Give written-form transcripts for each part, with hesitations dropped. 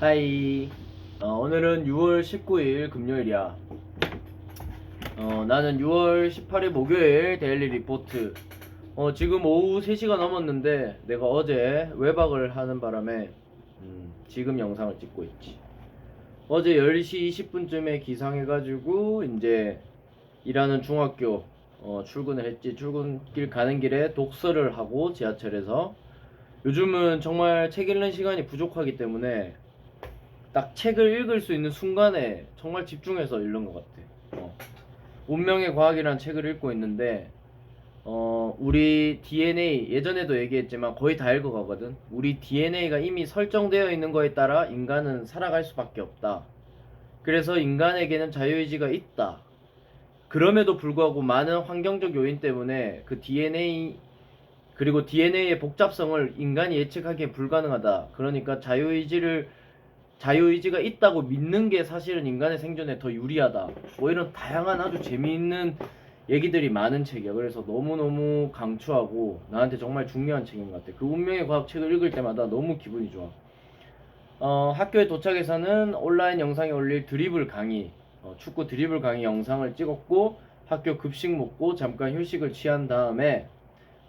하이. 오늘은 6월 19일 금요일이야. 나는 6월 18일 목요일 데일리 리포트. 지금 오후 3시가 넘었는데 내가 어제 외박을 하는 바람에 지금 영상을 찍고 있지. 어제 10시 20분쯤에 기상해가지고 이제 일하는 중학교 출근을 했지. 출근길 가는 길에 독서를 하고 지하철에서 요즘은 정말 책 읽는 시간이 부족하기 때문에 딱 책을 읽을 수 있는 순간에 정말 집중해서 읽는 것 같아. 운명의 과학이라는 책을 읽고 있는데, 우리 DNA, 예전에도 얘기했지만 거의 다 읽어가거든. 우리 DNA가 이미 설정되어 있는 거에 따라 인간은 살아갈 수밖에 없다. 그래서 인간에게는 자유의지가 있다. 그럼에도 불구하고 많은 환경적 요인 때문에 그 DNA, 그리고 DNA의 복잡성을 인간이 예측하기에 불가능하다. 그러니까 자유의지가 있다고 믿는 게 사실은 인간의 생존에 더 유리하다. 뭐 이런 다양한 아주 재미있는 얘기들이 많은 책이야. 그래서 너무너무 강추하고 나한테 정말 중요한 책인 것 같아. 그 운명의 과학 책을 읽을 때마다 너무 기분이 좋아. 학교에 도착해서는 온라인 영상에 올릴 드리블 강의, 축구 드리블 강의 영상을 찍었고 학교 급식 먹고 잠깐 휴식을 취한 다음에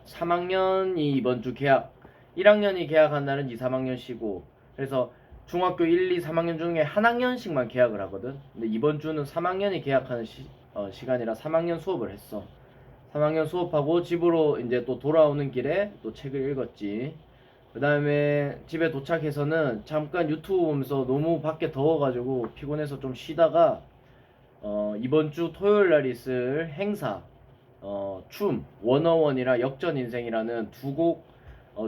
3학년이 이번 주 개학, 1학년이 개학한 날은 2, 3학년 쉬고, 그래서 중학교 1, 2, 3학년 중에 한 학년씩만 개학을 하거든. 근데 이번 주는 3학년이 개학하는 시간이라 3학년 수업을 했어. 3학년 수업하고 집으로 이제 또 돌아오는 길에 또 책을 읽었지. 그 다음에 집에 도착해서는 잠깐 유튜브 보면서 너무 밖에 더워가지고 피곤해서 좀 쉬다가 이번 주 토요일 날 있을 행사, 원어원이라 역전인생이라는 두 곡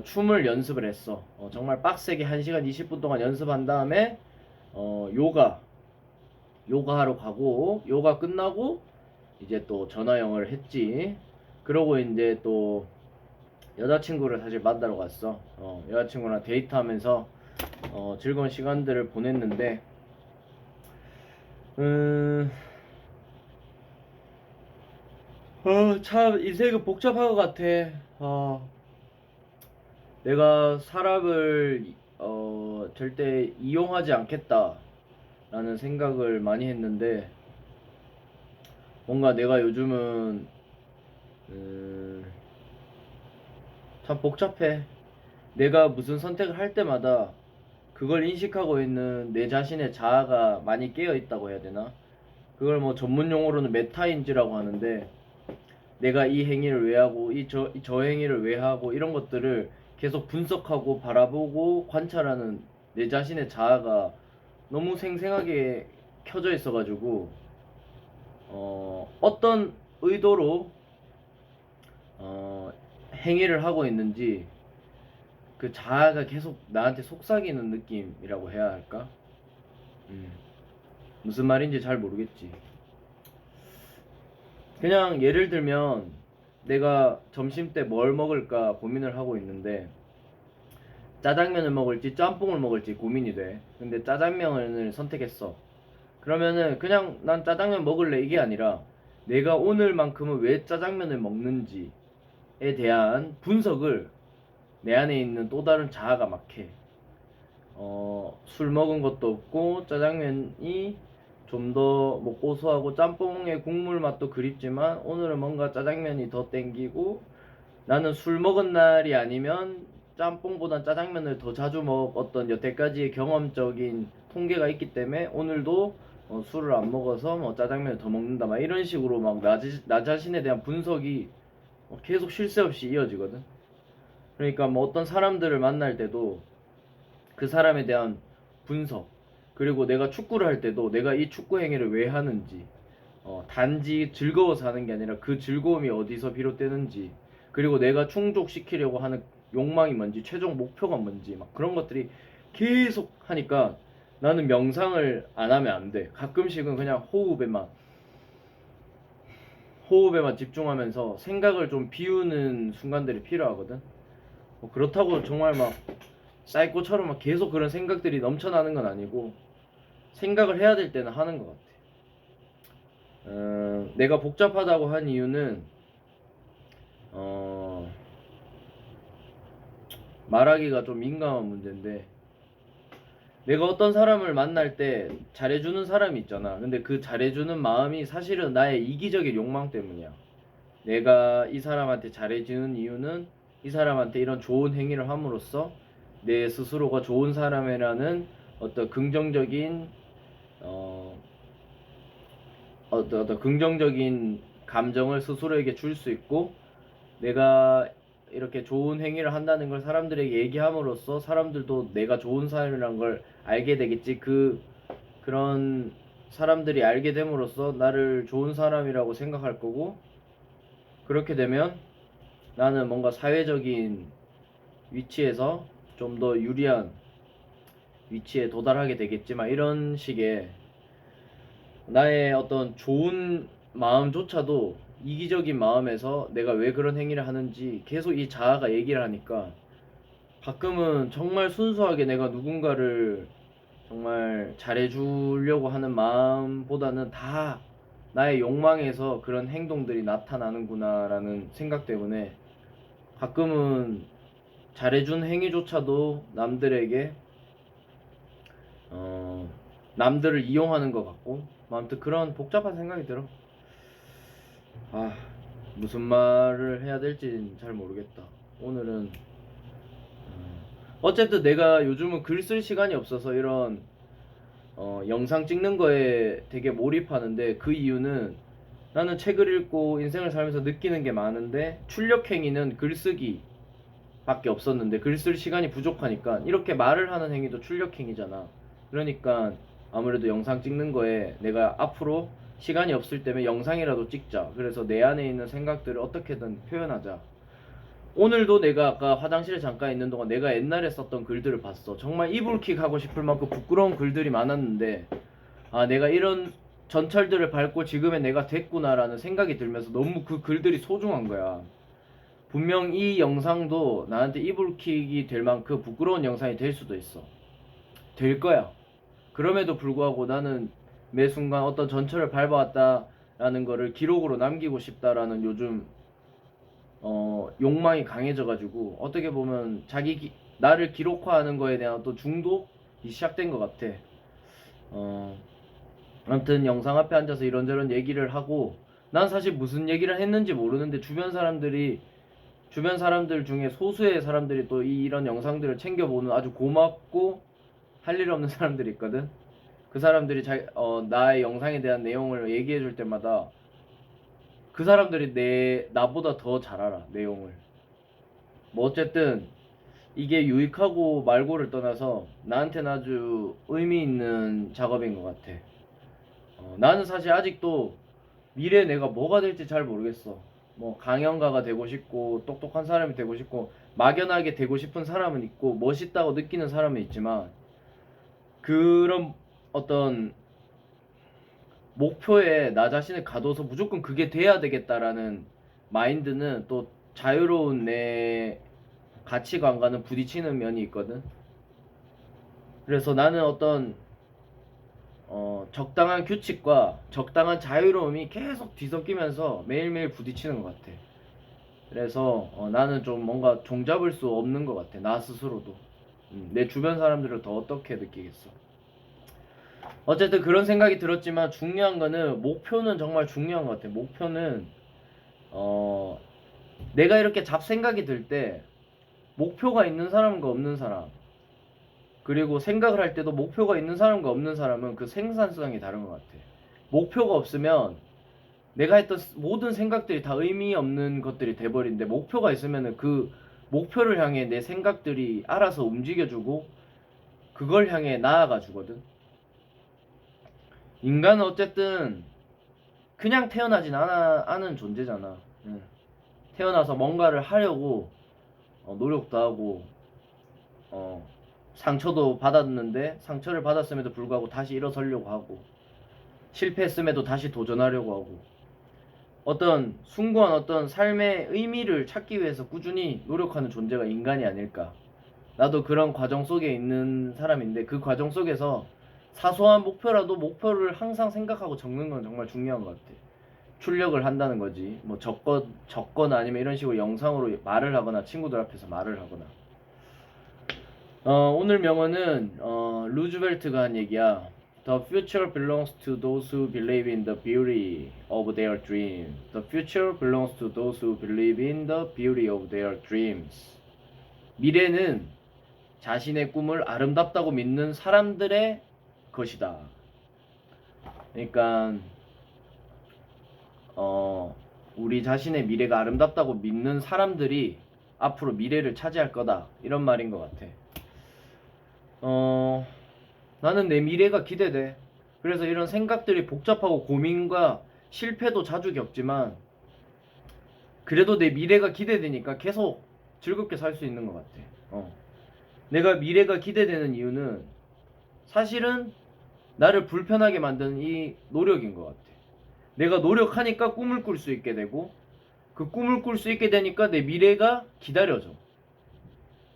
춤을 연습을 했어. 정말 빡세게 1시간 20분 동안 연습한 다음에 요가 하러 가고, 요가 끝나고 이제 또 전화영어를 했지. 그러고 이제 또 여자친구를 사실 만나러 갔어. 여자친구랑 데이트하면서 즐거운 시간들을 보냈는데, 음, 참 인생은 복잡한 것 같아. 내가 사람을 절대 이용하지 않겠다라는 생각을 많이 했는데, 뭔가 내가 요즘은 음, 참 복잡해. 내가 무슨 선택을 할 때마다 그걸 인식하고 있는 내 자신의 자아가 많이 깨어 있다고 해야 되나? 그걸 뭐 전문 용어로는 메타인지라고 하는데, 내가 이 행위를 왜 하고 저 행위를 왜 하고 이런 것들을 계속 분석하고 바라보고 관찰하는 내 자신의 자아가 너무 생생하게 켜져 있어가지고 어떤 의도로 행위를 하고 있는지 그 자아가 계속 나한테 속삭이는 느낌이라고 해야 할까? 음, 무슨 말인지 잘 모르겠지. 그냥 예를 들면 내가 점심 때 뭘 먹을까 고민을 하고 있는데 짜장면을 먹을지 짬뽕을 먹을지 고민이 돼. 근데 짜장면을 선택했어. 그러면은 그냥 난 짜장면 먹을래 이게 아니라 내가 오늘만큼은 왜 짜장면을 먹는지에 대한 분석을 내 안에 있는 또 다른 자아가 막 해. 술 먹은 것도 없고 짜장면이 좀 더 뭐 고소하고 짬뽕의 국물 맛도 그립지만 오늘은 뭔가 짜장면이 더 땡기고, 나는 술 먹은 날이 아니면 짬뽕보단 짜장면을 더 자주 먹었던 여태까지의 경험적인 통계가 있기 때문에 오늘도 술을 안 먹어서 뭐 짜장면을 더 먹는다 막 이런 식으로 막 나 자신에 대한 분석이 계속 쉴 새 없이 이어지거든. 그러니까 뭐 어떤 사람들을 만날 때도 그 사람에 대한 분석, 그리고 내가 축구를 할 때도 내가 이 축구 행위를 왜 하는지, 단지 즐거워서 하는 게 아니라 그 즐거움이 어디서 비롯되는지, 그리고 내가 충족시키려고 하는 욕망이 뭔지, 최종 목표가 뭔지, 막 그런 것들이 계속 하니까 나는 명상을 안 하면 안 돼. 가끔씩은 그냥 호흡에만 집중하면서 생각을 좀 비우는 순간들이 필요하거든. 그렇다고 정말 막 사이코처럼 막 계속 그런 생각들이 넘쳐나는 건 아니고 생각을 해야 될 때는 하는 것 같아. 내가 복잡하다고 한 이유는 어, 말하기가 좀 민감한 문제인데, 내가 어떤 사람을 만날 때 잘해주는 사람이 있잖아. 근데 그 잘해주는 마음이 사실은 나의 이기적인 욕망 때문이야. 내가 이 사람한테 잘해주는 이유는 이 사람한테 이런 좋은 행위를 함으로써 내 스스로가 좋은 사람이라는 어떤 긍정적인 어, 어떤 긍정적인 감정을 스스로에게 줄 수 있고, 내가 이렇게 좋은 행위를 한다는 걸 사람들에게 얘기함으로써 사람들도 내가 좋은 사람이란 걸 알게 되겠지. 그런 사람들이 알게 됨으로써 나를 좋은 사람이라고 생각할 거고, 그렇게 되면 나는 뭔가 사회적인 위치에서 좀 더 유리한 위치에 도달하게 되겠지만, 이런 식의 나의 어떤 좋은 마음조차도 이기적인 마음에서 내가 왜 그런 행위를 하는지 계속 이 자아가 얘기를 하니까, 가끔은 정말 순수하게 내가 누군가를 정말 잘해주려고 하는 마음보다는 다 나의 욕망에서 그런 행동들이 나타나는구나라는 생각 때문에 가끔은 잘해준 행위조차도 남들에게 어, 남들을 이용하는 것 같고, 뭐 아무튼 그런 복잡한 생각이 들어. 아, 무슨 말을 해야 될지 잘 모르겠다. 오늘은 어쨌든 내가 요즘은 글 쓸 시간이 없어서 이런 영상 찍는 거에 되게 몰입하는데, 그 이유는 나는 책을 읽고 인생을 살면서 느끼는 게 많은데 출력행위는 글쓰기 밖에 없었는데, 글 쓸 시간이 부족하니까 이렇게 말을 하는 행위도 출력행위잖아. 그러니까 아무래도 영상 찍는 거에 내가 앞으로 시간이 없을 때면 영상이라도 찍자. 그래서 내 안에 있는 생각들을 어떻게든 표현하자. 오늘도 내가 아까 화장실에 잠깐 있는 동안 내가 옛날에 썼던 글들을 봤어. 정말 이불킥 하고 싶을 만큼 부끄러운 글들이 많았는데, 아, 내가 이런 전철들을 밟고 지금의 내가 됐구나라는 생각이 들면서 너무 그 글들이 소중한 거야. 분명 이 영상도 나한테 이불킥이 될 만큼 부끄러운 영상이 될 수도 있어. 될 거야. 그럼에도 불구하고 나는 매 순간 어떤 전철을 밟아왔다라는 거를 기록으로 남기고 싶다라는 요즘 욕망이 강해져가지고, 어떻게 보면 나를 기록화하는 거에 대한 또 중독이 시작된 것 같아. 어, 아무튼 영상 앞에 앉아서 이런저런 얘기를 하고, 난 사실 무슨 얘기를 했는지 모르는데 주변 사람들 중에 소수의 사람들이 또 이런 영상들을 챙겨보는 아주 고맙고 할 일 없는 사람들이 있거든. 그 사람들이 나의 영상에 대한 내용을 얘기해 줄 때마다 그 사람들이 나보다 더 잘 알아, 내용을. 뭐 어쨌든 이게 유익하고 말고를 떠나서 나한테는 아주 의미 있는 작업인 것 같아. 나는 사실 아직도 미래에 내가 뭐가 될지 잘 모르겠어. 뭐 강연가가 되고 싶고 똑똑한 사람이 되고 싶고 막연하게 되고 싶은 사람은 있고 멋있다고 느끼는 사람은 있지만, 그런 어떤 목표에 나 자신을 가둬서 무조건 그게 돼야 되겠다라는 마인드는 또 자유로운 내 가치관과는 부딪히는 면이 있거든. 그래서 나는 어떤 적당한 규칙과 적당한 자유로움이 계속 뒤섞이면서 매일매일 부딪히는 것 같아. 그래서 나는 좀 뭔가 종잡을 수 없는 것 같아, 나 스스로도. 내 주변 사람들을 더 어떻게 느끼겠어. 어쨌든 그런 생각이 들었지만, 중요한 거는 목표는 정말 중요한 것 같아. 목표는 어 내가 이렇게 잡생각이 들 때 목표가 있는 사람과 없는 사람, 그리고 생각을 할 때도 목표가 있는 사람과 없는 사람은 그 생산성이 다른 것 같아. 목표가 없으면 내가 했던 모든 생각들이 다 의미 없는 것들이 돼버리는데, 목표가 있으면은 그 목표를 향해 내 생각들이 알아서 움직여주고 그걸 향해 나아가 주거든. 인간은 어쨌든 그냥 태어나진 않은 존재잖아. 응. 태어나서 뭔가를 하려고 노력도 하고, 어, 상처도 받았는데 상처를 받았음에도 불구하고 다시 일어서려고 하고, 실패했음에도 다시 도전하려고 하고, 어떤 숭고한 어떤 삶의 의미를 찾기 위해서 꾸준히 노력하는 존재가 인간이 아닐까. 나도 그런 과정 속에 있는 사람인데, 그 과정 속에서 사소한 목표라도 목표를 항상 생각하고 적는 건 정말 중요한 것 같아. 출력을 한다는 거지. 뭐 적거나 아니면 이런 식으로 영상으로 말을 하거나 친구들 앞에서 말을 하거나. 오늘 명언은 루즈벨트가 한 얘기야. The future belongs to those who believe in the beauty of their dream. The future belongs to those who believe in the beauty of their dreams. 미래는 자신의 꿈을 아름답다고 믿는 사람들의 것이다. 그러니까 우리 자신의 미래가 아름답다고 믿는 사람들이 앞으로 미래를 차지할 거다. 이런 말인 것 같아. 나는 내 미래가 기대돼. 그래서 이런 생각들이 복잡하고 고민과 실패도 자주 겪지만 그래도 내 미래가 기대되니까 계속 즐겁게 살 수 있는 것 같아. 내가 미래가 기대되는 이유는 사실은 나를 불편하게 만드는 이 노력인 것 같아. 내가 노력하니까 꿈을 꿀 수 있게 되고 그 꿈을 꿀 수 있게 되니까 내 미래가 기다려져.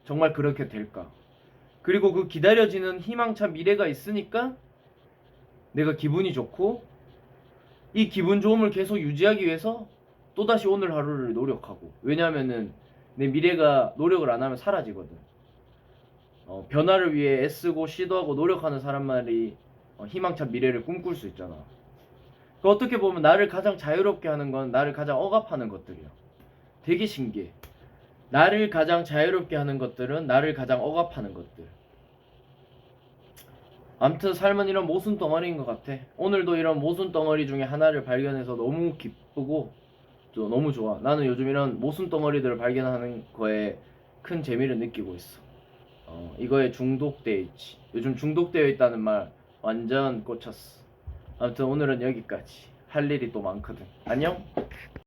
정말 그렇게 될까? 그리고 그 기다려지는 희망찬 미래가 있으니까 내가 기분이 좋고 이 기분 좋음을 계속 유지하기 위해서 또다시 오늘 하루를 노력하고, 왜냐하면은 내 미래가 노력을 안 하면 사라지거든. 변화를 위해 애쓰고 시도하고 노력하는 사람만이 희망찬 미래를 꿈꿀 수 있잖아. 그 어떻게 보면 나를 가장 자유롭게 하는 건 나를 가장 억압하는 것들이야. 되게 신기해. 나를 가장 자유롭게 하는 것들은 나를 가장 억압하는 것들. 암튼 삶은 이런 모순 덩어리인 것 같아. 오늘도 이런 모순 덩어리 중에 하나를 발견해서 너무 기쁘고 또 너무 좋아. 나는 요즘 이런 모순 덩어리들을 발견하는 거에 큰 재미를 느끼고 있어. 이거에 중독되어 있지. 요즘 중독되어 있다는 말 완전 꽂혔어. 아무튼 오늘은 여기까지. 할 일이 또 많거든. 안녕.